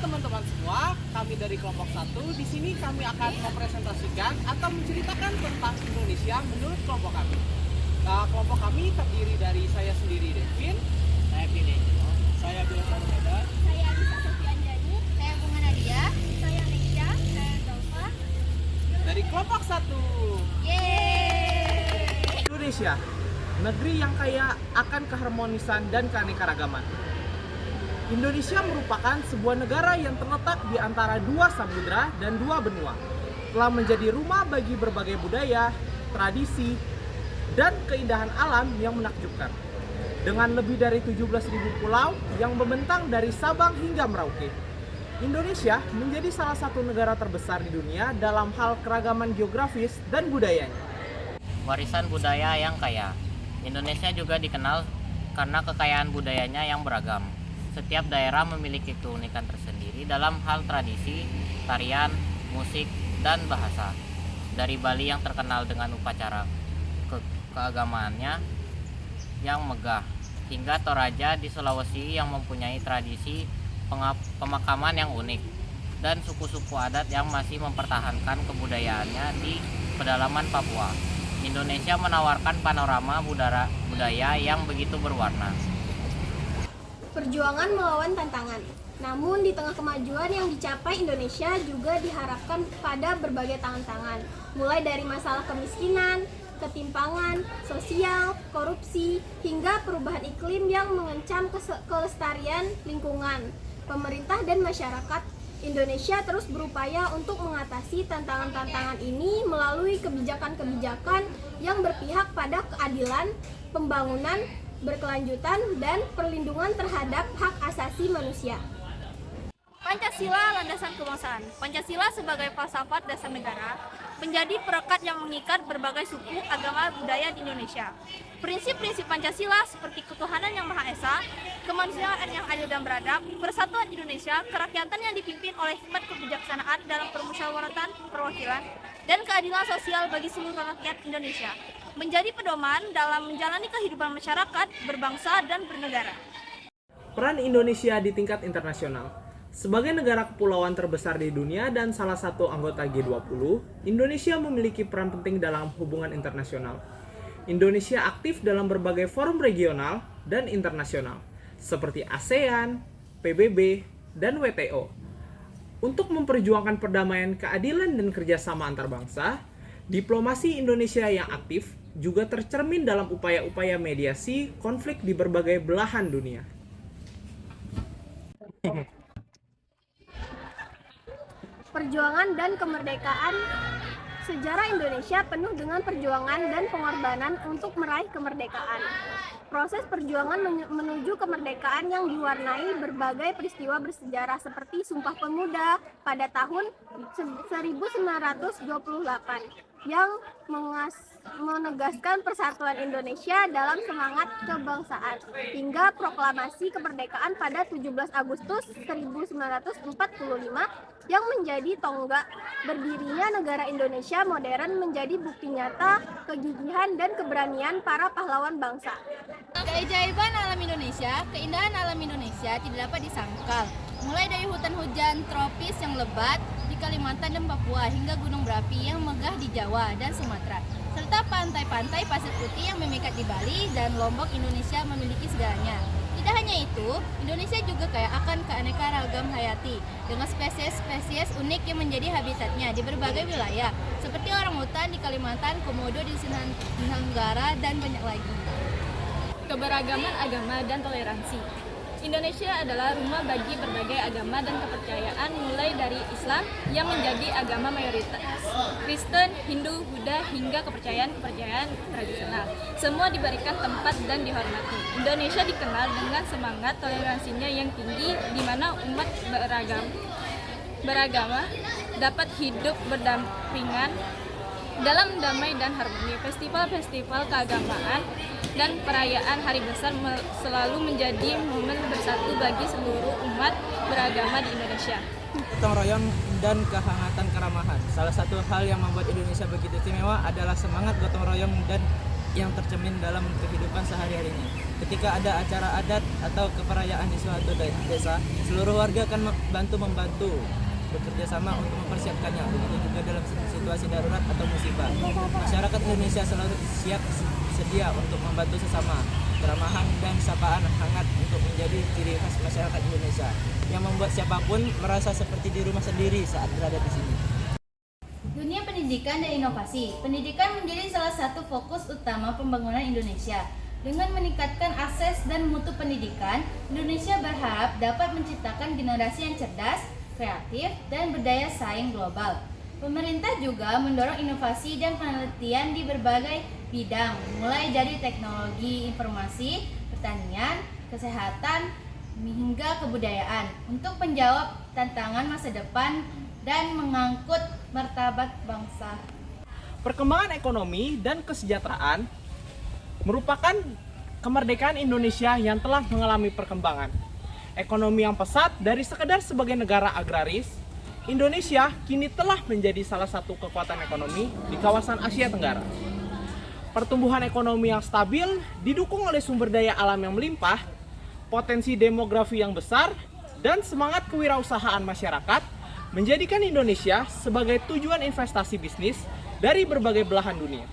teman-teman semua, kami dari kelompok 1 di sini kami akan mempresentasikan atau menceritakan tentang Indonesia menurut kelompok kami. Kelompok kami terdiri dari saya sendiri Devin, Saya pilih. Saya Bill Sarmeda. Saya Alisa Sofianjani. Saya Bunga Nadia. Saya Nesya. Saya Zalfa. dari kelompok 1. Yeay! Indonesia, negeri yang kaya akan keharmonisan dan keanekaragaman. Indonesia merupakan sebuah negara yang terletak di antara 2 samudra dan 2 benua. Telah menjadi rumah bagi berbagai budaya, tradisi, dan keindahan alam yang menakjubkan. Dengan lebih dari 17.000 pulau yang membentang dari Sabang hingga Merauke. Indonesia menjadi salah satu negara terbesar di dunia dalam hal keragaman geografis dan budayanya. Warisan budaya yang kaya. Indonesia juga dikenal karena kekayaan budayanya yang beragam. Setiap daerah memiliki keunikan tersendiri dalam hal tradisi, tarian, musik, dan bahasa. Dari Bali yang terkenal dengan upacara keagamaannya yang megah, hingga Toraja di Sulawesi yang mempunyai tradisi pemakaman yang unik, dan suku-suku adat yang masih mempertahankan kebudayaannya di pedalaman Papua. Indonesia menawarkan panorama budaya yang begitu berwarna. Perjuangan melawan tantangan. Namun di tengah kemajuan yang dicapai Indonesia juga diharapkan pada berbagai tantangan, mulai dari masalah kemiskinan, ketimpangan sosial, korupsi, hingga perubahan iklim yang mengancam kelestarian lingkungan. Pemerintah dan masyarakat Indonesia terus berupaya untuk mengatasi tantangan-tantangan ini melalui kebijakan-kebijakan yang berpihak pada keadilan, pembangunan berkelanjutan, dan perlindungan terhadap hak asasi manusia. Pancasila landasan kebangsaan. Pancasila sebagai falsafat dasar negara menjadi perekat yang mengikat berbagai suku, agama, budaya di Indonesia. Prinsip-prinsip Pancasila seperti ketuhanan yang Maha Esa, kemanusiaan yang adil dan beradab, persatuan Indonesia, kerakyatan yang dipimpin oleh hikmat kebijaksanaan dalam permusyawaratan perwakilan, dan keadilan sosial bagi seluruh rakyat Indonesia menjadi pedoman dalam menjalani kehidupan masyarakat, berbangsa, dan bernegara. Peran Indonesia di tingkat internasional. Sebagai negara kepulauan terbesar di dunia dan salah satu anggota G20, Indonesia memiliki peran penting dalam hubungan internasional. Indonesia aktif dalam berbagai forum regional dan internasional, seperti ASEAN, PBB, dan WTO. Untuk memperjuangkan perdamaian, keadilan, dan kerjasama antar bangsa, diplomasi Indonesia yang aktif juga tercermin dalam upaya-upaya mediasi konflik di berbagai belahan dunia. Perjuangan dan kemerdekaan. Sejarah Indonesia penuh dengan perjuangan dan pengorbanan untuk meraih kemerdekaan. Proses perjuangan menuju kemerdekaan yang diwarnai berbagai peristiwa bersejarah seperti Sumpah Pemuda pada tahun 1928 yang menegaskan persatuan Indonesia dalam semangat kebangsaan, hingga proklamasi kemerdekaan pada 17 Agustus 1945 yang menjadi tonggak berdirinya negara Indonesia modern, menjadi bukti nyata kegigihan dan keberanian para pahlawan bangsa. Keajaiban alam Indonesia, keindahan alam Indonesia tidak dapat disangkal. Mulai dari hutan hujan tropis yang lebat di Kalimantan dan Papua hingga gunung berapi yang megah di Jawa dan Sumatera, serta pantai-pantai pasir putih yang memikat di Bali dan Lombok. Indonesia memiliki segalanya. Tidak hanya itu, Indonesia juga kaya akan keanekaragaman hayati dengan spesies-spesies unik yang menjadi habitatnya di berbagai wilayah, seperti orangutan di Kalimantan, komodo di Nusa Tenggara, dan banyak lagi. Keberagaman agama dan toleransi. Indonesia adalah rumah bagi berbagai agama dan kepercayaan, mulai dari Islam yang menjadi agama mayoritas, Kristen, Hindu, Buddha, hingga kepercayaan-kepercayaan tradisional. Semua diberikan tempat dan dihormati. Indonesia dikenal dengan semangat toleransinya yang tinggi, di mana umat beragama dapat hidup berdampingan dalam damai dan harmoni. Festival-festival keagamaan dan perayaan hari besar selalu menjadi momen bersatu bagi seluruh umat beragama di Indonesia. Gotong royong dan kehangatan keramahan. Salah satu hal yang membuat Indonesia begitu istimewa adalah semangat gotong royong dan yang tercermin dalam kehidupan sehari-harinya. Ketika ada acara adat atau keperayaan di suatu desa, seluruh warga akan membantu bekerja sama untuk mempersiapkannya. Begitu juga dalam situasi darurat atau musibah. Masyarakat Indonesia selalu siap sedia untuk membantu sesama. Keramahan dan sapaan hangat untuk menjadi ciri khas masyarakat Indonesia yang membuat siapapun merasa seperti di rumah sendiri saat berada di sini. Dunia pendidikan dan inovasi. Pendidikan menjadi salah satu fokus utama pembangunan Indonesia. Dengan meningkatkan akses dan mutu pendidikan, Indonesia berharap dapat menciptakan generasi yang cerdas, kreatif, dan berdaya saing global. Pemerintah juga mendorong inovasi dan penelitian di berbagai bidang, mulai dari teknologi informasi, pertanian, kesehatan, hingga kebudayaan, untuk menjawab tantangan masa depan dan mengangkut martabat bangsa. Perkembangan ekonomi dan kesejahteraan merupakan kemerdekaan Indonesia yang telah mengalami perkembangan. Ekonomi yang pesat dari sekedar sebagai negara agraris, Indonesia kini telah menjadi salah satu kekuatan ekonomi di kawasan Asia Tenggara. Pertumbuhan ekonomi yang stabil didukung oleh sumber daya alam yang melimpah, potensi demografi yang besar, dan semangat kewirausahaan masyarakat menjadikan Indonesia sebagai tujuan investasi bisnis dari berbagai belahan dunia.